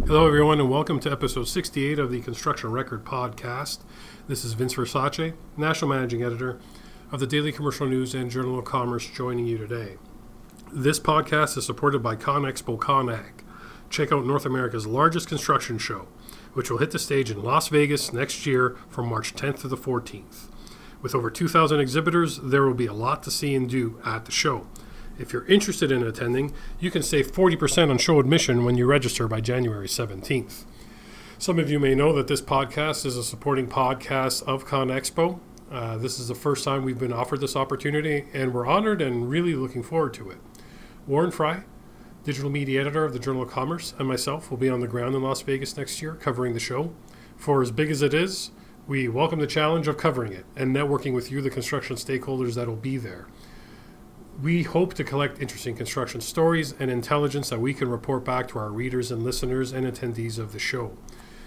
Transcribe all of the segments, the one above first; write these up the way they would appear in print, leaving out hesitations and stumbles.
Hello, everyone, and welcome to episode 68 of the Construction Record Podcast. This is Vince Versace, National Managing Editor of the Daily Commercial News and Journal of Commerce, joining you today. This podcast is supported by ConExpo ConAg. Check out North America's largest construction show, which will hit the stage in Las Vegas next year from March 10th to the 14th. With over 2,000 exhibitors, there will be a lot to see and do at the show. If you're interested in attending, you can save 40% on show admission when you register by January 17th. Some of you may know that this podcast is a supporting podcast of ConExpo. This is the first time we've been offered this opportunity, and we're honored and really looking forward to it. Warren Fry, digital media editor of the Journal of Commerce, and myself will be on the ground in Las Vegas next year covering the show. For as big as it is, we welcome the challenge of covering it and networking with you, the construction stakeholders that will be there. We hope to collect interesting construction stories and intelligence that we can report back to our readers and listeners and attendees of the show.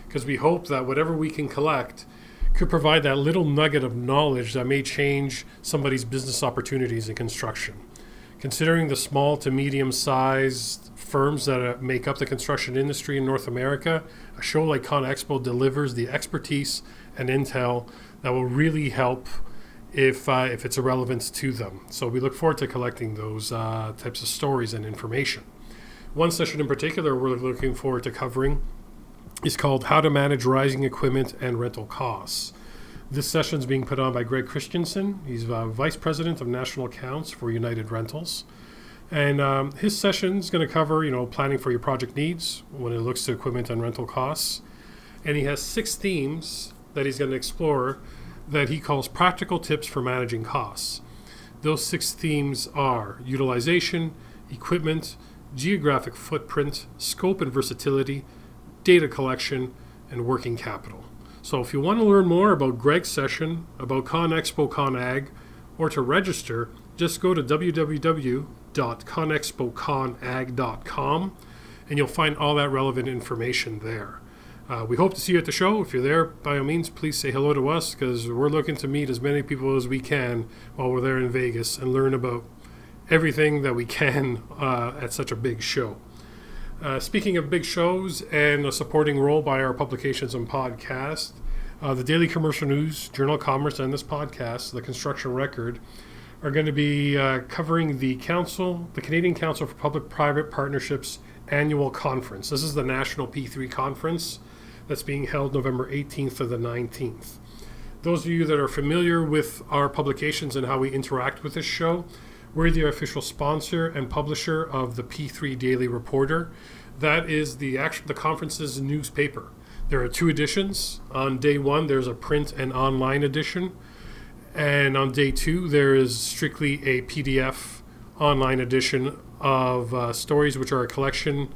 Because we hope that whatever we can collect could provide that little nugget of knowledge that may change somebody's business opportunities in construction. Considering the small to medium-sized firms that make up the construction industry in North America, a show like ConExpo delivers the expertise and intel that will really help if it's a relevance to them. So we look forward to collecting those types of stories and information. One session in particular we're looking forward to covering is called How to Manage Rising Equipment and Rental Costs. This session is being put on by Greg Christensen. He's Vice President of National Accounts for United Rentals. And his session is going to cover, planning for your project needs when it looks to equipment and rental costs. And he has 6 themes that he's going to explore that he calls practical tips for managing costs. Those 6 themes are utilization, equipment, geographic footprint, scope and versatility, data collection, and working capital. So if you want to learn more about Greg's session, about ConExpo ConAg, or to register, just go to www.conexpoconag.com and you'll find all that relevant information there. We hope to see you at the show. If you're there, by all means, please say hello to us, because we're looking to meet as many people as we can while we're there in Vegas and learn about everything that we can at such a big show. Speaking of big shows and a supporting role by our publications and podcast, the Daily Commercial News, Journal of Commerce, and this podcast, the Construction Record, are going to be covering the Canadian Council for Public-Private Partnerships annual conference. This is the National P3 Conference that's being held November 18th to the 19th. Those of you that are familiar with our publications and how we interact with this show, we're the official sponsor and publisher of the P3 Daily Reporter. That is the conference's newspaper. There are 2 editions. On day 1, there's a print and online edition. And on day 2, there is strictly a PDF online edition of stories, which are a collection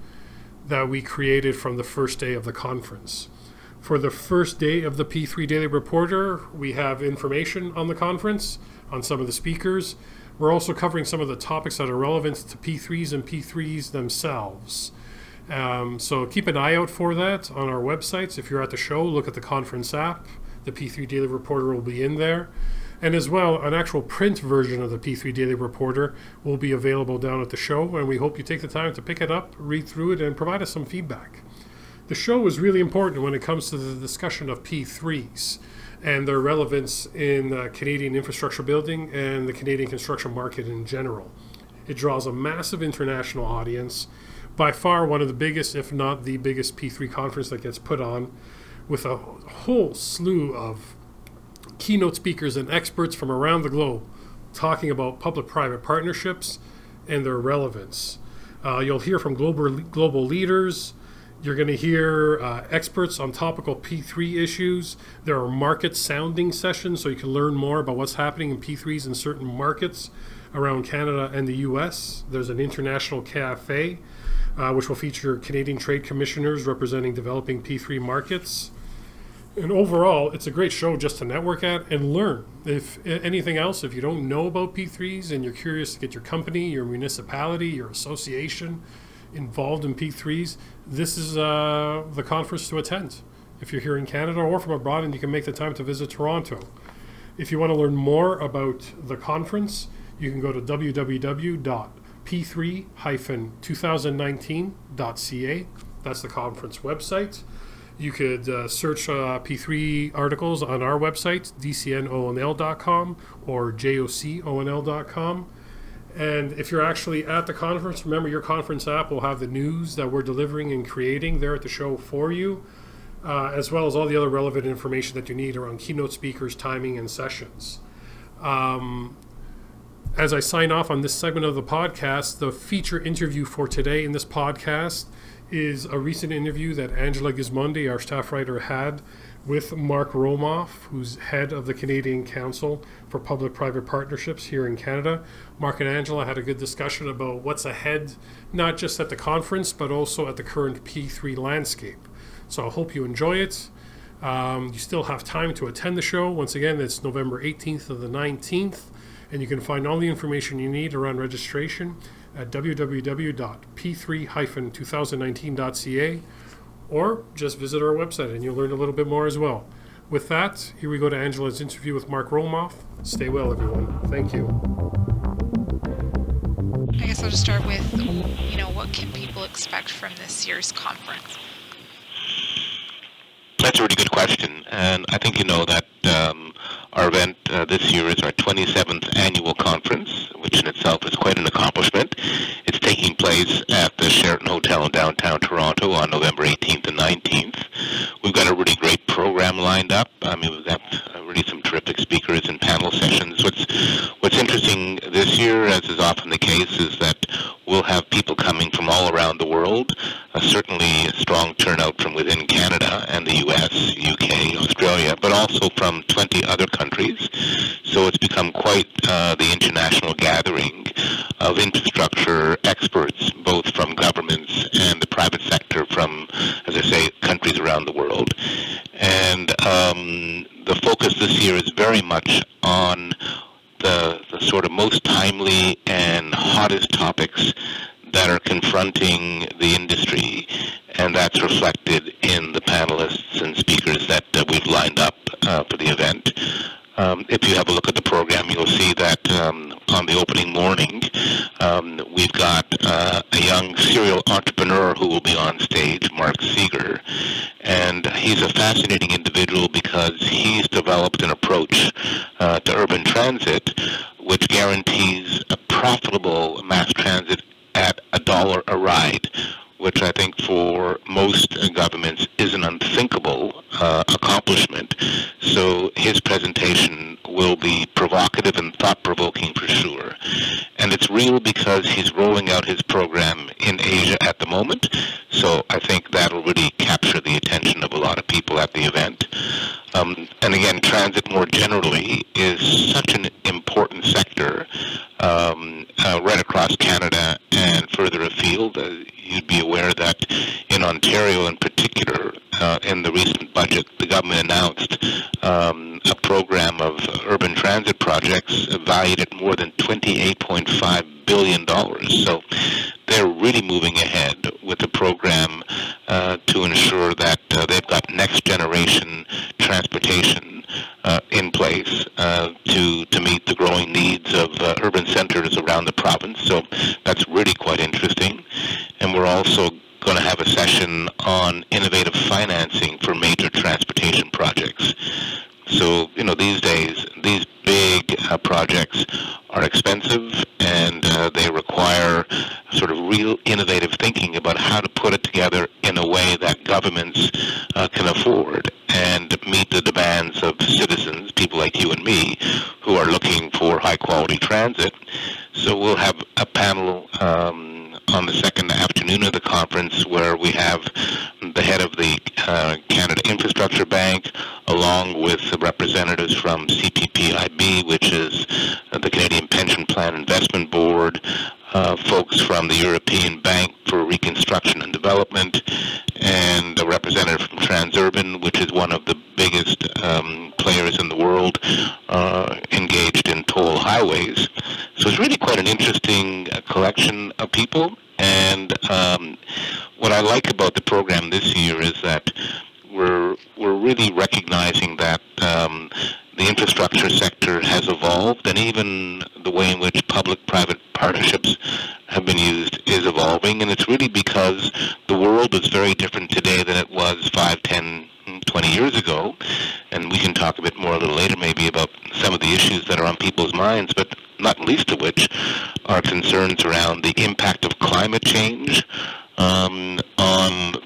that we created from the first day of the conference. For the first day of the P3 Daily Reporter, we have information on the conference, on some of the speakers. We're also covering some of the topics that are relevant to P3s and P3s themselves. So keep an eye out for that on our websites. If you're at the show, look at the conference app. The P3 Daily Reporter will be in there. And as well, an actual print version of the P3 Daily Reporter will be available down at the show, and we hope you take the time to pick it up, read through it, and provide us some feedback. The show is really important when it comes to the discussion of P3s and their relevance in Canadian infrastructure building and the Canadian construction market in general. It draws a massive international audience, by far one of the biggest, if not the biggest, P3 conference that gets put on, with a whole slew of keynote speakers and experts from around the globe talking about public-private partnerships and their relevance. You'll hear from global leaders. You're going to hear experts on topical P3 issues. There are market sounding sessions, so you can learn more about what's happening in P3s in certain markets around Canada and the US. There's an international cafe, which will feature Canadian trade commissioners representing developing P3 markets. And overall, it's a great show just to network at and learn. If anything else, if you don't know about P3s and you're curious to get your company, your municipality, your association involved in P3s, this is the conference to attend. If you're here in Canada or from abroad and you can make the time to visit Toronto. If you want to learn more about the conference, you can go to www.p3-2019.ca That's the conference website. You could search P3 articles on our website, dcnonl.com or joconl.com. And if you're actually at the conference, remember your conference app will have the news that we're delivering and creating there at the show for you, as well as all the other relevant information that you need around keynote speakers, timing, and sessions. As I sign off on this segment of the podcast, the feature interview for today in this podcast is a recent interview that Angela Gismondi, our staff writer, had with Mark Romoff, who's head of the Canadian Council for Public-Private Partnerships here in Canada. Mark and Angela had a good discussion about what's ahead, not just at the conference, but also at the current P3 landscape. So I hope you enjoy it. You still have time to attend the show. Once again, it's November 18th to the 19th, and you can find all the information you need around registration at www.p3-2019.ca, or just visit our website and you'll learn a little bit more as well. With that, here we go to Angela's interview with Mark Romoff. Stay well, everyone. Thank you. I guess I'll just start with, what can people expect from this year's conference? That's a really good question, and I think you know that our event this year is our 27th annual conference, which in itself is quite an accomplishment. It's taking place at the Sheraton Hotel in downtown Toronto on November 18th and 19th. We've got a really great program lined up. We've got really some terrific speakers and panel sessions. What's interesting this year, as is often the case, is that we'll have people coming from all around the world, certainly a strong turnout from within Canada and the US, UK, Australia, but also from 20 other countries. So it's become quite the international gathering of infrastructure experts, both from governments and the private sector from, as I say, countries around the world. And the focus this year is very much on the sort of most timely and hottest topics that are confronting the industry, and that's reflected in the panelists and speakers that we've lined up for the event. If you have a look at the program, you'll see that on the opening morning, we've got a young serial entrepreneur who will be on stage, Mark Seeger, and he's a fascinating individual because he's developed an approach to urban transit which guarantees a profitable mass transit at $1 a ride, which I think for most governments is an unthinkable accomplishment. So his presentation will be provocative and thought-provoking for sure. And it's real because he's rolling out his program in Asia at the moment. So I think that'll really capture the attention of a lot of people at the event. And again, transit more generally is such an important sector right across Canada and further afield. You'd be aware that in Ontario in particular, in the recent budget, the government announced a program of urban transit projects valued at more than $28.5 billion. So they're really moving ahead with the program to ensure that they've got next generation transportation in place to meet the growing needs of urban centers around the province. So that's really quite interesting. And we're also going to have a session on innovative financing for major transportation projects. So, these days, these big projects are expensive, and they require sort of real innovative thinking about how to put it together in a way that governments can afford and meet the demands of citizens, people like you and me, who are looking for high-quality transit. So we'll have a panel on the second afternoon of the conference where we have the head of the Canada Infrastructure Bank, along with the representatives from CCPPPP, which is the Canadian Pension Plan Investment Board, folks from the European Bank for Reconstruction and Development, and a representative from Transurban, which is one of the biggest players in the world engaged in toll highways. So it's really quite an interesting collection of people. And what I like about the program this year is that we're really recognizing that the infrastructure sector has evolved, and even the way in which public-private partnerships have been used is evolving, and it's really because the world world is very different today than it was 5, 10, 20 years ago, and we can talk a bit more a little later maybe about some of the issues that are on people's minds, but not least of which are concerns around the impact of climate change on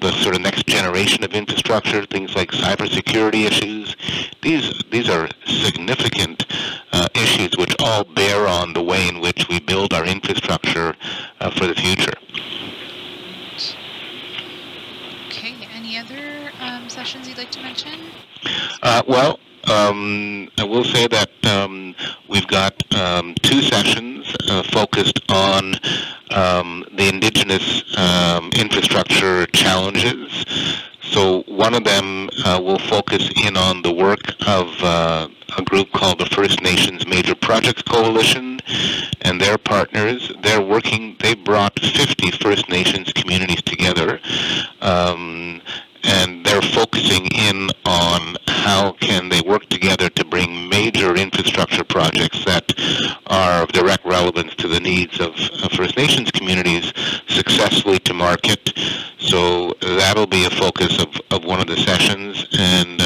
the sort of next generation of infrastructure, things like cybersecurity issues. These are significant issues which all bear on the way in which we build our infrastructure for the future. Okay, any other sessions you'd like to mention? Well, I will say that we've got 2 sessions focused on the Indigenous infrastructure challenges. So one of them will focus in on the work of a group called the First Nations Major Projects Coalition and their partners. They've brought 50 First Nations communities together, and they're focusing in on how can they work together to bring major infrastructure projects that are of direct relevance to the needs of First Nations communities successfully to market. So that'll be a focus of one of the sessions, and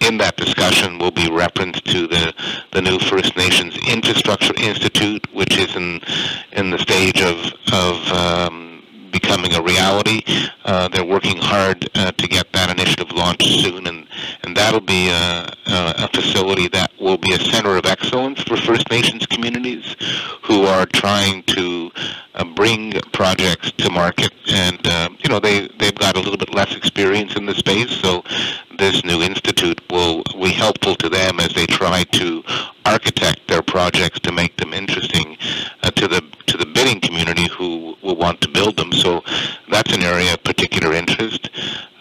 in that discussion will be reference to the new First Nations Infrastructure Institute, which is in the stage of becoming a reality. They're working hard to get that initiative launched soon, and that'll be a facility that will be a center of excellence for First Nations communities who are trying to bring projects to market. And they've got a little bit less experience in the space, so this new institute will be helpful to them as they try to architect their projects to make them interesting to the bidding community who will want to build them. So that's an area of particular interest.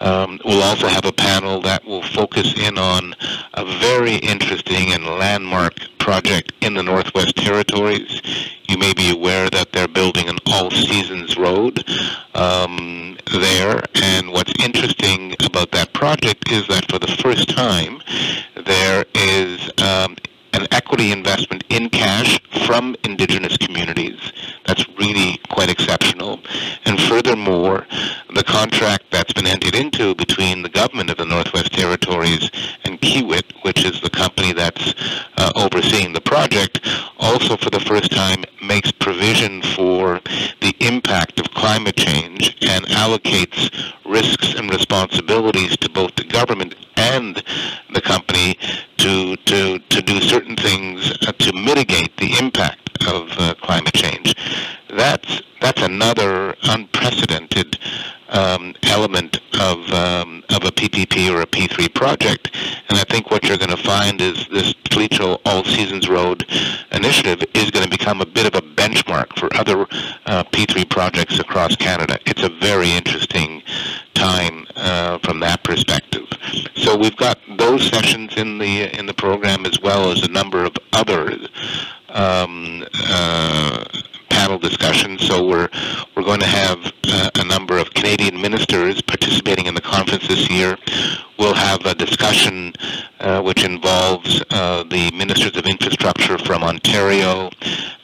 We'll also have a panel that will focus in on a very interesting and landmark project in the Northwest Territories. You may be aware that they're building an all-seasons road there, and what's interesting about that project is that for the first time there is an equity investment in cash from Indigenous communities. That's really quite exceptional. And furthermore, the contract that's been entered into between the government of the Northwest Territories and Kiewit, which is the company that's overseeing the project, also for the first time makes provision for the impact of climate change and allocates risks and responsibilities to both the government and the company to do certain things to mitigate the impact of climate change. That's another unprecedented element of a PPP or a P3 project, and I think what you're going to find is this Twitcho All Seasons Road initiative is going to become a bit of a benchmark for other P3 projects across Canada. It's a very interesting time from that perspective. So we've got those sessions in the program, as well as a number of other panel discussions. So we're going to have a number of Canadian ministers participating in the conference this year. We'll have a discussion which involves the ministers of infrastructure from Ontario,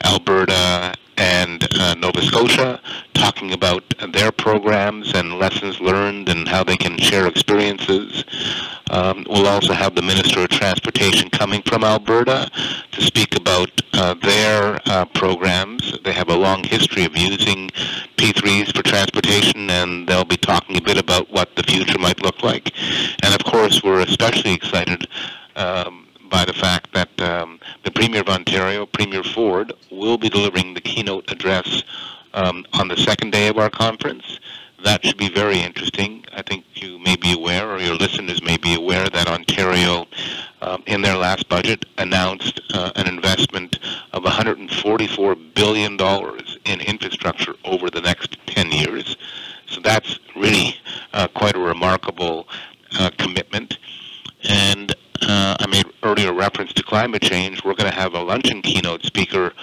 Alberta, and Nova Scotia, talking about their programs and lessons learned and how they can share experiences. We'll also have the Minister of Transportation coming from Alberta to speak about their programs. They have a long history of using P3s for transportation, and they'll be talking a bit about what the future might look like. And of course, we're especially excited by the fact that the Premier of Ontario, Premier Ford, will be delivering the keynote address on the second day of our conference. That should be very interesting. I think you may be aware, or your listeners may be aware, that Ontario, in their last budget, announced an investment of $144 billion in infrastructure over the next 10 years. So that's really quite a remarkable commitment. And I made earlier reference to climate change. We're going to have a luncheon keynote speaker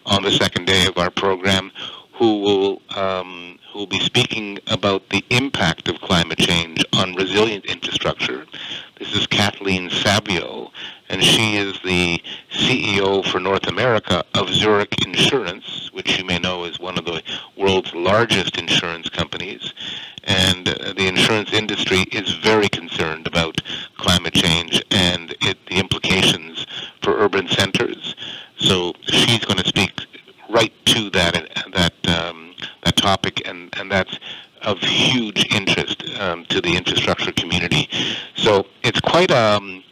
on the second day of our program who will be speaking about the impact of climate change on resilient infrastructure. This is Kathleen Savio, and she is the CEO for North America of Zurich Insurance, which you may know is one of the world's largest insurance companies. And huge interest to the infrastructure community. So it's quite an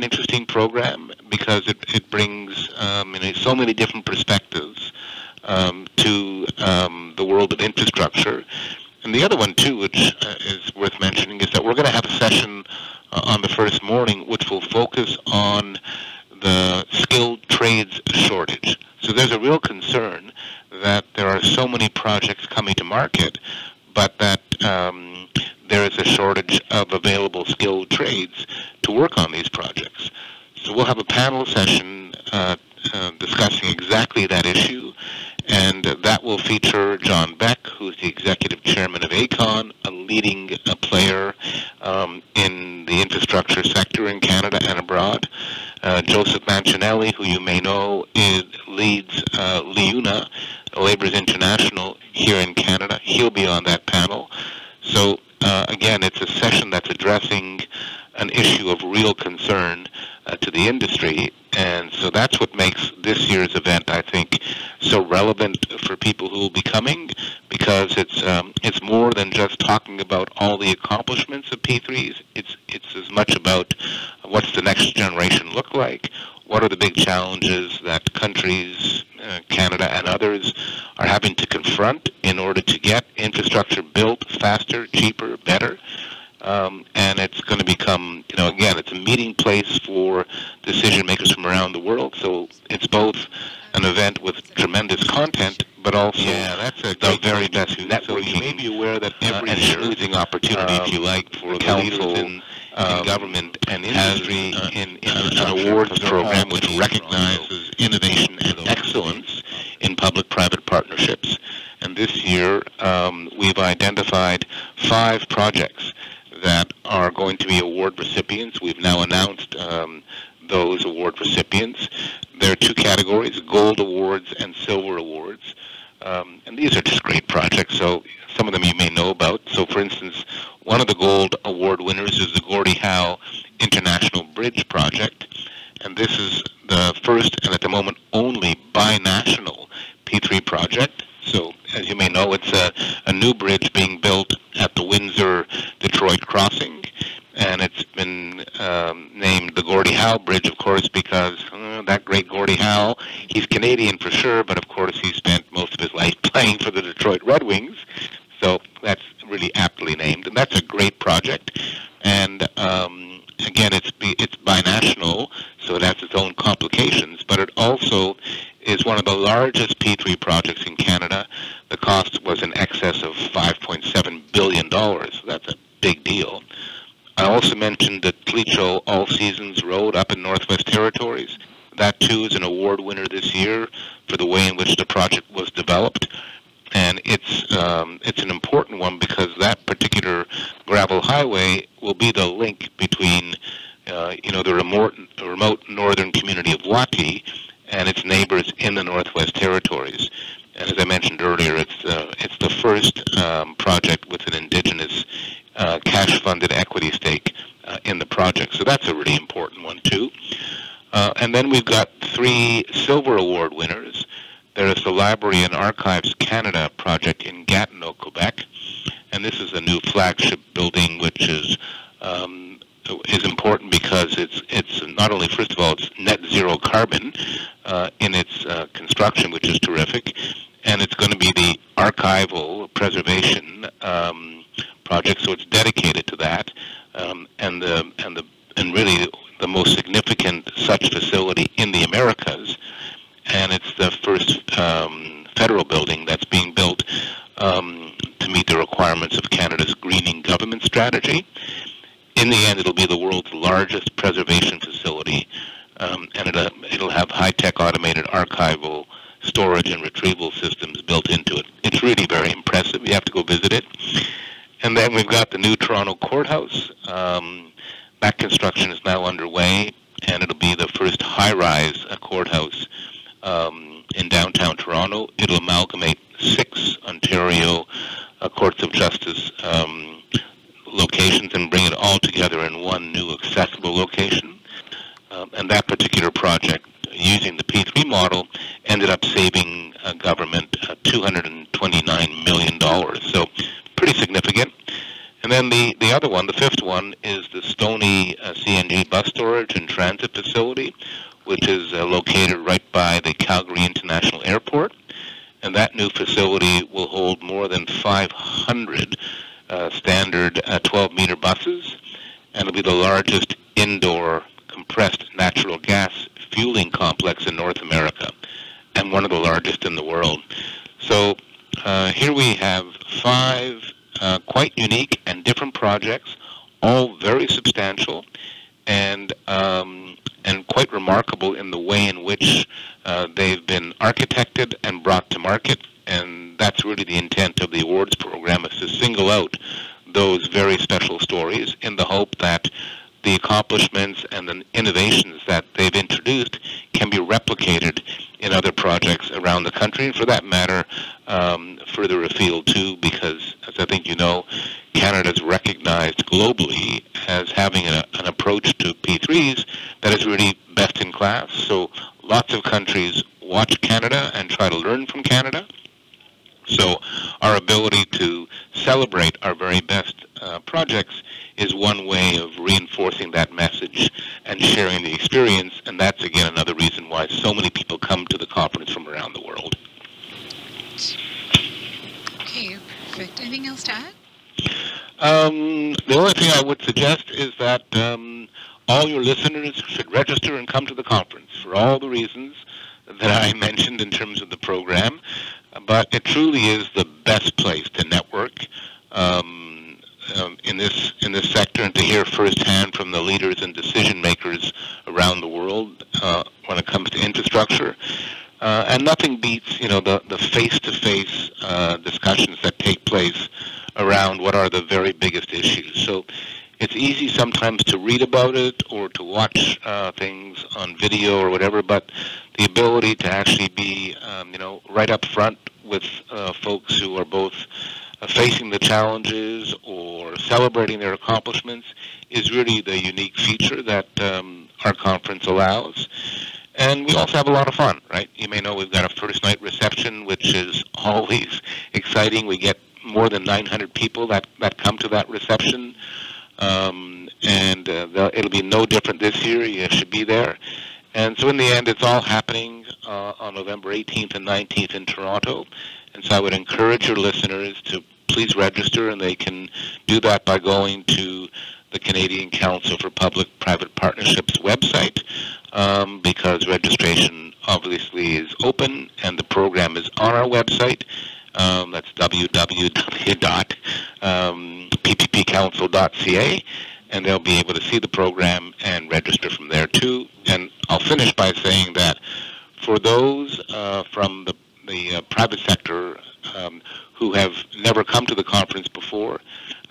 interesting program because it brings so many different perspectives to the world of infrastructure. And the other one, too, which is worth mentioning, is that we're going to have a session on the first morning which will focus on the skilled trades shortage. So there's a real concern that there are so many projects coming to market, but that there is a shortage of available skilled trades to work on these projects. So we'll have a panel session discussing exactly that issue, and that will feature John Beck, who's the executive chairman of ACON, a leading player in the infrastructure sector in Canada and abroad. Joseph Mancinelli, who you may know, leads LIUNA, Labour's International, here in Canada. He'll be on that panel. So again, it's a session that's addressing an issue of real concern to the industry, and so that's what makes this year's event, I think, so relevant for people who will be coming, because it's more than just talking about all the accomplishments of P3s. It's as much about what's the next generation look like, what are the big challenges that countries, Canada and others, are having to confront in order to get infrastructure built faster, cheaper, better. And it's going to become, again, it's a meeting place for decision makers from around the world. So it's both an event with tremendous content, but also that's the very best networking. You may be aware that every schmoozing opportunity, if you like, for the council in government and industry in an awards program which recognizes innovation and excellence in public-private partnerships. And this year, we've identified 5 projects that are going to be award recipients. We've now announced those award recipients. There are 2 categories, gold awards and silver awards. And these are just great projects, so some of them you may know about. So, for instance, one of the gold award winners is the Gordie Howe International Bridge Project. And this is the first and at the moment only binational P3 project. So, as you may know, it's a new bridge being built at the Windsor-Detroit crossing, and it's been named the Gordie Howe Bridge, of course, because that great Gordie Howe, he's Canadian for sure, but of course he spent most of his life playing for the Detroit Red Wings, so that's really aptly named, and that's a great project. And again, it's binational, so it has its own complications, but it also is one of the largest P3 projects in Canada. The cost was in excess of $5.7 billion. So that's a big deal. I also mentioned the Tlicho All Seasons Road up in Northwest Territories. That, too, is an award winner this year for the way in which the project was developed. And it's an important one because that particular gravel highway will be the link between the remote northern community of Wati and its neighbors in the Northwest Territories. And as I mentioned earlier, it's the first project with an Indigenous cash-funded equity stake in the project. So that's a really important one, too. And then we've got 3 silver award winners. There is the Library and Archives Canada project in Gatineau, Quebec. And this is a new flagship building which is important because it's not only, first of all, it's net zero carbon in its construction, which is terrific, and it's going to be the archival preservation project, so it's dedicated to that, and really the most significant such facility in the Americas, and it's the first federal building that's being built to meet the requirements of Canada's greening government strategy. In the end, it'll be the world's largest preservation facility, and it'll have high-tech automated archival storage and retrieval systems built into it. It's really very impressive. You have to go visit it. And then we've got the new Toronto Courthouse. That construction is now underway, and it'll be the first high-rise courthouse in downtown Toronto. It'll amalgamate 6 Ontario courts of justice locations and bring it all together in one new accessible location. And that particular project, using the P3 model, ended up saving government $229 million. So pretty significant And then the other one, the fifth one, is the Stony CNG bus storage and transit facility, which is located right by the Calgary International Airport. And that new facility will hold more than 500 standard 12-meter buses, and it'll be the largest indoor compressed natural gas fueling complex in North America, and one of the largest in the world. So here we have 5 quite unique and different projects, all very substantial, and quite remarkable in the way in which they've been architected and brought to market. And that's really the intent of the awards program, is to single out those very special stories in the hope that the accomplishments and the innovations that they've introduced can be replicated in other projects around the country, and for that matter, further afield too, because, as I think you know, Canada is recognized globally as having an approach to P3s that is really best in class. So lots of countries watch Canada and try to learn from Canada. So our ability to celebrate our very best projects is one way of reinforcing that message and sharing the experience, and that's, again, another reason why so many people come to the conference from around the world. Okay, perfect. Anything else to add? The only thing I would suggest is that all your listeners should register and come to the conference for all the reasons that I mentioned in terms of the program. But it truly is the best place to network in this sector, and to hear firsthand from the leaders and decision makers around the world when it comes to infrastructure. And nothing beats, the face-to-face discussions that take place around what are the very biggest issues. So it's easy sometimes to read about it or to watch things on video or whatever, but the ability to actually be, right up front with folks who are both facing the challenges or celebrating their accomplishments is really the unique feature that our conference allows. And we also have a lot of fun, right? You may know we've got a first night reception, which is always exciting. We get more than 900 people that come to that reception. It'll be no different this year. You should be there. And so in the end, it's all happening on November 18th and 19th in Toronto. And so I would encourage your listeners to please register, and they can do that by going to the Canadian Council for Public-Private Partnerships website, because registration obviously is open, and the program is on our website. That's www.pppcouncil.ca, and they'll be able to see the program and register from there too. And I'll finish by saying that for those from the private sector who have never come to the conference before,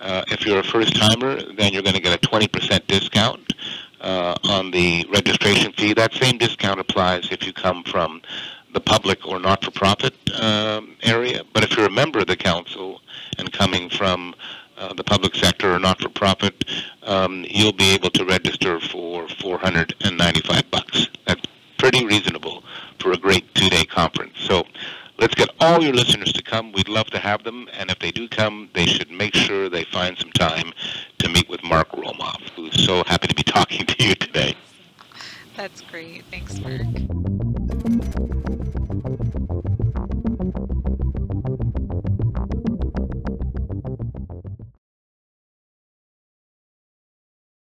if you're a first-timer, then you're going to get a 20% discount on the registration fee. That same discount applies if you come from the public or not-for-profit area. But if you're a member of the council and coming from the public sector or not-for-profit, you'll be able to register for $495. That's pretty reasonable for a great two-day conference. So let's get all your listeners to come. We'd love to have them, and if they do come, they should make sure they find some time to meet with Mark Romoff, who's so happy to be talking to you today. That's great. Thanks